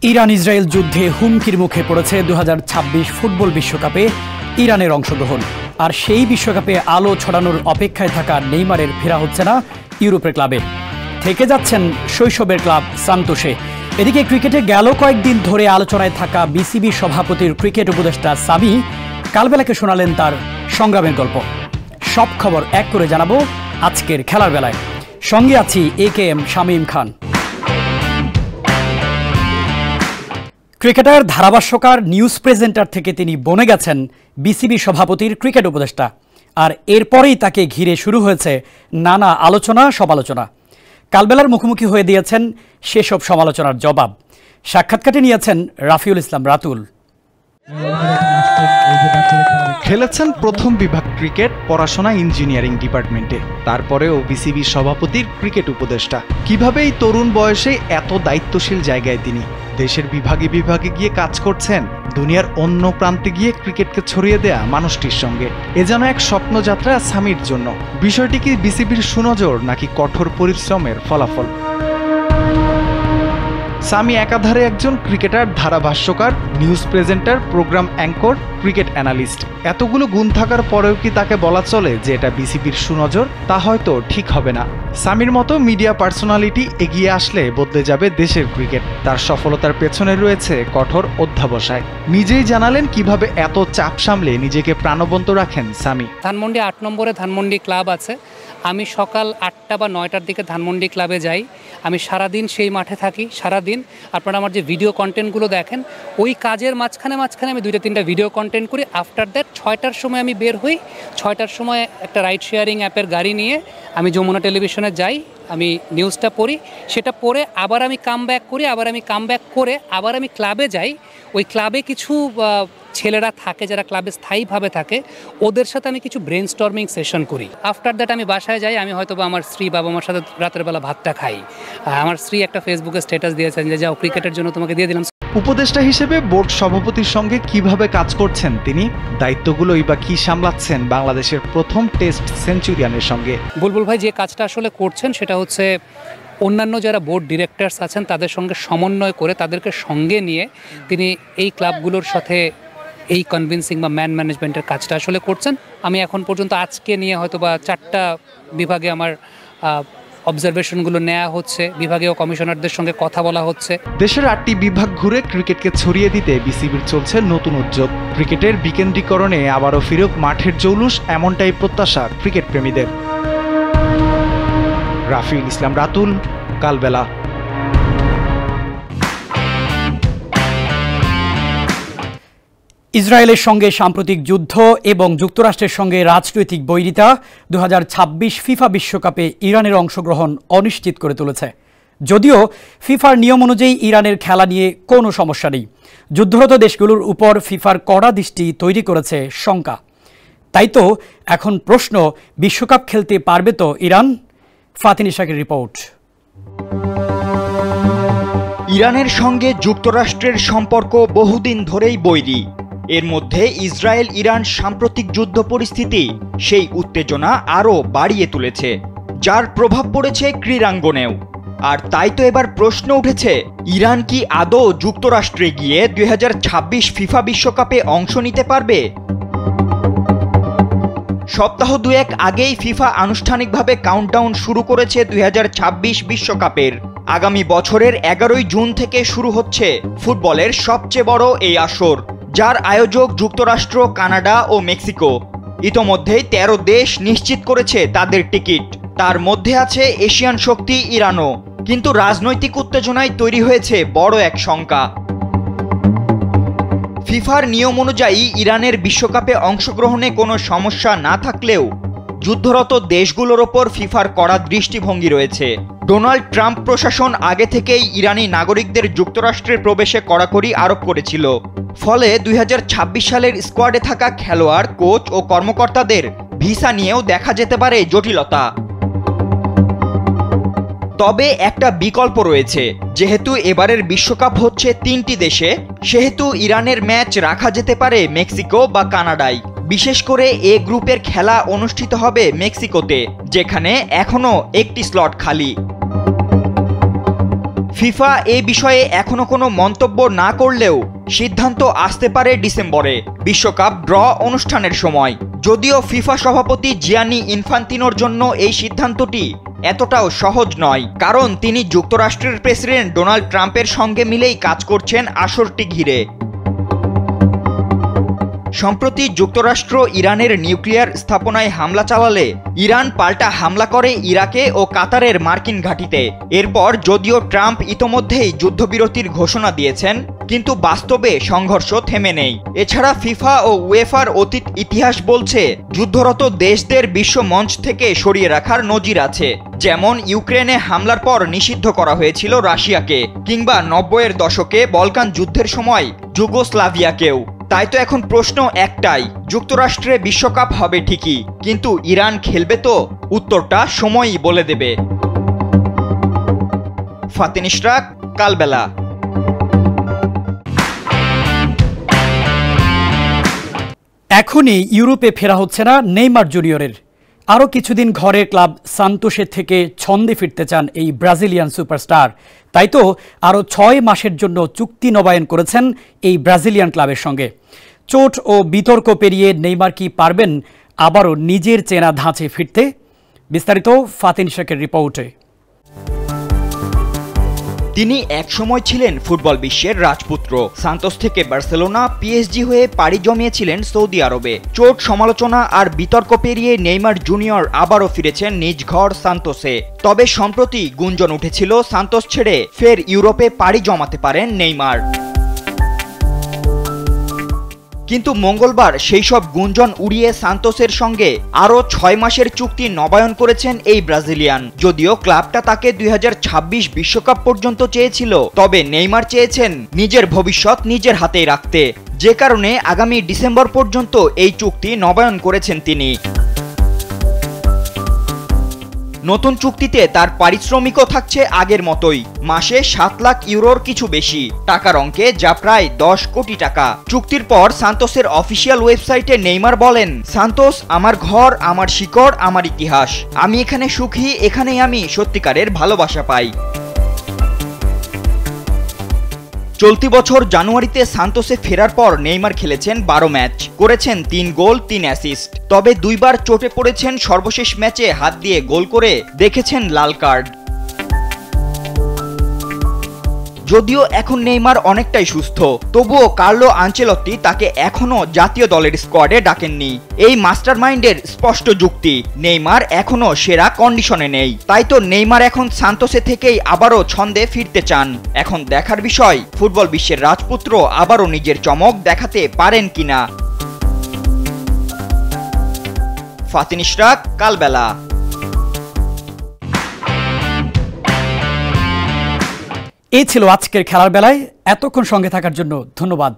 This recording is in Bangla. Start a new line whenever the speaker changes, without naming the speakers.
ইরান ইসরায়েল যুদ্ধে হুমকির মুখে পড়েছে 2026 ফুটবল বিশ্বকাপে ইরানের অংশগ্রহণ। আর সেই বিশ্বকাপে আলো ছড়ানোর অপেক্ষায় থাকা নেইমারের ফেরা হচ্ছে না ইউরোপের ক্লাবে। থেকে যাচ্ছেন শৈশবের ক্লাব সান্তোসে। এদিকে ক্রিকেটে গেল কয়েকদিন ধরে আলোচনায় থাকা বিসিবি সভাপতির ক্রিকেট উপদেষ্টা সামি কালবেলাকে শোনালেন তার সংগ্রামের গল্প। সব খবর এক করে জানাবো আজকের খেলার বেলায়। সঙ্গে আছি AKM শামীম খান। ক্রিকেটার, ধারাভাষ্যকার, নিউজ প্রেজেন্টার থেকে তিনি বনে গেছেন বিসিবি সভাপতির ক্রিকেট উপদেষ্টা। আর এরপরেই তাকে ঘিরে শুরু হয়েছে নানা আলোচনা, সমালোচনা। কালবেলার মুখোমুখি হয়ে দিয়েছেন সেসব সমালোচনার জবাব। সাক্ষাৎকারে নিয়েছেন রাফিউল ইসলাম রাতুল।
খেলেছেন প্রথম বিভাগ ক্রিকেট, পড়াশোনা ইঞ্জিনিয়ারিং ডিপার্টমেন্টে, তারপরেও বিসিবি সভাপতির ক্রিকেট উপদেষ্টা। কিভাবে এই তরুণ বয়সে এত দায়িত্বশীল জায়গায় তিনি? দেশের বিভাগে বিভাগে গিয়ে কাজ করছেন, দুনিয়ার অন্য প্রান্তে গিয়ে ক্রিকেটকে ছড়িয়ে দেয়া মানুষটির সঙ্গে। এ যেন এক স্বপ্নযাত্রা সামির জন্য। বিষয়টি কি বিসিবির সুনজর নাকি কঠোর পরিশ্রমের ফলাফল? সামি একাধারে একজন ক্রিকেটার, ধারাভাষ্যকার, news presenter, programme anchor, cricket analyst. এতগুলো গুণ থাকার পরেও কি তাকে বলা চলে যে এটা বিসিবির সুনজর? তা হয়তো ঠিক হবে না। সামির মতো মিডিয়া পার্সোনালিটি এগিয়ে আসলে বদলে যাবে দেশের ক্রিকেট। তার সফলতার পেছনে রয়েছে কঠোর অধ্যবসায়। নিজেই জানালেন কিভাবে এত চাপ সামলে নিজেকে প্রাণবন্ত রাখেন সামি।
ধানমন্ডি 8 নম্বরে ধানমন্ডি ক্লাব আছে। আমি সকাল 8টা বা 9টার দিকে ধানমন্ডি ক্লাবে যাই। আমি সারাদিন সেই মাঠে থাকি। সারাদিন আপনারা আমার যে ভিডিও কন্টেন্টগুলো দেখেন, ওই কাজের মাঝখানে আমি 2-3টা ভিডিও কন্টেন্ট করি। আফটার দ্যাট 6টার সময় আমি বের হই। 6টার সময় একটা রাইড শেয়ারিং অ্যাপের গাড়ি নিয়ে আমি যমুনা টেলিভিশনে যাই। আমি নিউজটা পড়ি, সেটা পড়ে আবার আমি কাম ব্যাক করি। আবার আমি ক্লাবে যাই। ওই ক্লাবে কিছু ছেলেরা থাকে যারা ক্লাবে স্থায়ীভাবে থাকে, ওদের সাথে আমি কিছু ব্রেন স্টর্মিং সেশন করি। আফটার দ্যাট আমি বাসায় যাই। আমি হয়তো বা আমার স্ত্রী, বাবা মার সাথে রাতের বেলা ভাতটা খাই। আমার স্ত্রী একটা ফেসবুকে স্ট্যাটাস দিয়েছেন যে যাও, ক্রিকেটের জন্য তোমাকে দিয়ে দিলাম।
উপদেষ্টা হিসেবে বোর্ড সভাপতির সঙ্গে কিভাবে কাজ করছেন তিনি? দায়িত্বগুলোই বা কি সামলাচ্ছেন বাংলাদেশের প্রথম টেস্ট সেঞ্চুরিয়ানের সঙ্গে?
বুলবুল ভাই যে কাজটা আসলে করছেন সেটা হচ্ছে অন্যান্য যারা বোর্ড ডিরেক্টরস আছেন তাদের সঙ্গে সমন্বয় করে তাদেরকে সঙ্গে নিয়ে তিনি এই ক্লাবগুলোর সাথে এই কনভিন্সিং বা ম্যান ম্যানেজমেন্টের কাজটা আসলে করছেন। আমি এখন পর্যন্ত আজকে নিয়ে হয়তো বা 4টা বিভাগে আমার অবজারভেশনগুলো নেওয়া হচ্ছে। বিভাগীয় কমিশনারদের সঙ্গে কথা বলা হচ্ছে।
দেশের 8টি বিভাগ ঘুরে ক্রিকেটকে ছড়িয়ে দিতে বিসিবির চলছে নতুন উদ্যোগ। ক্রিকেটের বিকেন্দ্রীকরণে আবারও ফিরুক মাঠের জৌলুস, এমনটাই প্রত্যাশা ক্রিকেট প্রেমীদের। রাফিউল ইসলাম রাতুল, কালবেলা।
ইসরায়েলের সঙ্গে সাম্প্রতিক যুদ্ধ এবং যুক্তরাষ্ট্রের সঙ্গে রাজনৈতিক বৈরিতা 2026 ফিফা বিশ্বকাপে ইরানের অংশগ্রহণ অনিশ্চিত করে তুলেছে। যদিও ফিফার নিয়ম অনুযায়ী ইরানের খেলা নিয়ে কোনো সমস্যা নেই, যুদ্ধরত দেশগুলোর উপর ফিফার কড়া দৃষ্টি তৈরি করেছে শঙ্কা। তাই তো এখন প্রশ্ন, বিশ্বকাপ খেলতে পারবে তো ইরান? ফাতিন ইশাকের রিপোর্ট।
ইরানের সঙ্গে যুক্তরাষ্ট্রের সম্পর্ক বহুদিন ধরেই বৈরী। এর মধ্যে ইসরায়েল ইরান সাম্প্রতিক যুদ্ধ পরিস্থিতি সেই উত্তেজনা আরও বাড়িয়ে তুলেছে, যার প্রভাব পড়েছে ক্রীড়াঙ্গনেও। আর তাই তো এবার প্রশ্ন উঠেছে, ইরান কি আদৌ যুক্তরাষ্ট্রে গিয়ে 2026 ফিফা বিশ্বকাপে অংশ নিতে পারবে? সপ্তাহ দুয়েক আগেই ফিফা আনুষ্ঠানিকভাবে কাউন্টডাউন শুরু করেছে 2026 বিশ্বকাপের। আগামী বছরের 11ই জুন থেকে শুরু হচ্ছে ফুটবলের সবচেয়ে বড় এই আসর, যার আয়োজক যুক্তরাষ্ট্র, কানাডা ও মেক্সিকো। ইতোমধ্যেই 13 দেশ নিশ্চিত করেছে তাদের টিকিট। তার মধ্যে আছে এশিয়ান শক্তি ইরানও। কিন্তু রাজনৈতিক উত্তেজনায় তৈরি হয়েছে বড় এক শঙ্কা। ফিফার নিয়ম অনুযায়ী ইরানের বিশ্বকাপে অংশগ্রহণে কোনো সমস্যা না থাকলেও যুদ্ধরত দেশগুলোর ওপর ফিফার কড়া দৃষ্টিভঙ্গি রয়েছে। ডোনাল্ড ট্রাম্প প্রশাসন আগে থেকেই ইরানি নাগরিকদের যুক্তরাষ্ট্রের প্রবেশে কড়াকড়ি আরোপ করেছিল। ফলে 2026 সালের স্কোয়াডে থাকা খেলোয়াড়, কোচ ও কর্মকর্তাদের ভিসা নিয়েও দেখা যেতে পারে জটিলতা। তবে একটা বিকল্প রয়েছে। যেহেতু এবারের বিশ্বকাপ হচ্ছে 3টি দেশে, সেহেতু ইরানের ম্যাচ রাখা যেতে পারে মেক্সিকো বা কানাডায়। বিশেষ করে এ গ্রুপের খেলা অনুষ্ঠিত হবে মেক্সিকোতে, যেখানে এখনো একটি স্লট খালি। ফিফা এ বিষয়ে এখনো কোনো মন্তব্য না করলেও সিদ্ধান্ত আসতে পারে ডিসেম্বরে বিশ্বকাপ ড্র অনুষ্ঠানের সময়। যদিও ফিফা সভাপতি জিয়ানি ইনফান্তিনোর জন্য এই সিদ্ধান্তটি এতটাও সহজ নয়, কারণ তিনি যুক্তরাষ্ট্রের প্রেসিডেন্ট ডোনাল্ড ট্রাম্পের সঙ্গে মিলেই কাজ করছেন আসরটি ঘিরে। সম্প্রতি যুক্তরাষ্ট্র ইরানের নিউক্লিয়ার স্থাপনায় হামলা চালালে ইরান পাল্টা হামলা করে ইরাকে ও কাতারের মার্কিন ঘাঁটিতে। এরপর যদিও ট্রাম্প ইতোমধ্যেই যুদ্ধবিরতির ঘোষণা দিয়েছেন, কিন্তু বাস্তবে সংঘর্ষ থেমে নেই। এছাড়া ফিফা ও উয়েফার অতীত ইতিহাস বলছে যুদ্ধরত দেশদের বিশ্ব মঞ্চ থেকে সরিয়ে রাখার নজির আছে। যেমন ইউক্রেনে হামলার পর নিষিদ্ধ করা হয়েছিল রাশিয়াকে, কিংবা 90-এর দশকে বলকান যুদ্ধের সময় যুগোস্লাভিয়াকেও। তাই তো এখন প্রশ্ন একটাই, যুক্তরাষ্ট্রে বিশ্বকাপ হবে ঠিকই, কিন্তু ইরান খেলবে তো? উত্তরটা সময়ই বলে দেবে। ফাতিন ইশরাক, কালবেলা।
এখনই ইউরোপে ফেরা হচ্ছে না নেইমার জুনিয়রের। আরও কিছুদিন ঘরের ক্লাব সান্তোসের থেকে ছন্দে ফিরতে চান এই ব্রাজিলিয়ান সুপারস্টার। তাই তো আরও 6 মাসের জন্য চুক্তি নবায়ন করেছেন এই ব্রাজিলিয়ান ক্লাবের সঙ্গে। চোট ও বিতর্ক পেরিয়ে নেইমার কি পারবেন আবারও নিজের চেনা ধাঁচে ফিরতে? বিস্তারিত ফাতিন ইশরাকের রিপোর্টে।
তিনি একসময় ছিলেন ফুটবল বিশ্বের রাজপুত্র। সান্তোস থেকে বার্সেলোনা, পিএসজি হয়ে পাড়ি জমিয়েছিলেন সৌদি আরবে। চোট, সমালোচনা আর বিতর্ক পেরিয়ে নেইমার জুনিয়র আবারও ফিরেছেন নিজ ঘর সান্তোসে। তবে সম্প্রতি গুঞ্জন উঠেছিল সান্তোস ছেড়ে ফের ইউরোপে পাড়ি জমাতে পারেন নেইমার। কিন্তু মঙ্গলবার সেই সব গুঞ্জন উড়িয়ে সান্তোসের সঙ্গে আরও 6 মাসের চুক্তি নবায়ন করেছেন এই ব্রাজিলিয়ান। যদিও ক্লাবটা তাকে 2026 বিশ্বকাপ পর্যন্ত চেয়েছিল, তবে নেইমার চেয়েছেন নিজের ভবিষ্যৎ নিজের হাতেই রাখতে, যে কারণে আগামী ডিসেম্বর পর্যন্ত এই চুক্তি নবায়ন করেছেন তিনি। নতুন চুক্তিতে তার পারিশ্রমিকও থাকছে আগের মতোই, মাসে 7 লাখ ইউরোর কিছু বেশি টাকার অঙ্কে, যা প্রায় 10 কোটি টাকা। চুক্তির পর সান্তোসের অফিসিয়াল ওয়েবসাইটে নেইমার বলেন, সান্তোস আমার ঘর, আমার শিকড়, আমার ইতিহাস। আমি এখানে সুখী, এখানেই আমি সত্যিকারের ভালোবাসা পাই। চলতি বছর জানুয়ারিতে সান্তোসে ফেরার পর নেইমার খেলেছেন 12 ম্যাচ, করেছেন 3 গোল 3 অ্যাসিস্ট। তবে 2 বার চোটে পড়েছেন, সর্বশেষ ম্যাচে হাত দিয়ে গোল করে দেখেছেন লাল কার্ড। যদিও এখন নেইমার অনেকটাই সুস্থ, তবুও কার্লো আনচেলত্তি তাকে এখনো জাতীয় দলের স্কোয়াডে ডাকেননি। এই মাস্টারমাইন্ডের স্পষ্ট যুক্তি, নেইমার এখনো সেরা কন্ডিশনে নেই। তাই তো নেইমার এখন সান্তোসে থেকেই আবারও ছন্দে ফিরতে চান। এখন দেখার বিষয়, ফুটবল বিশ্বের রাজপুত্র আবারও নিজের চমক দেখাতে পারেন কিনা। ফাতিন ইশরাক, কালবেলা।
এই ছিল আজকের খেলার বেলায়। এতক্ষণ সঙ্গে থাকার জন্য ধন্যবাদ।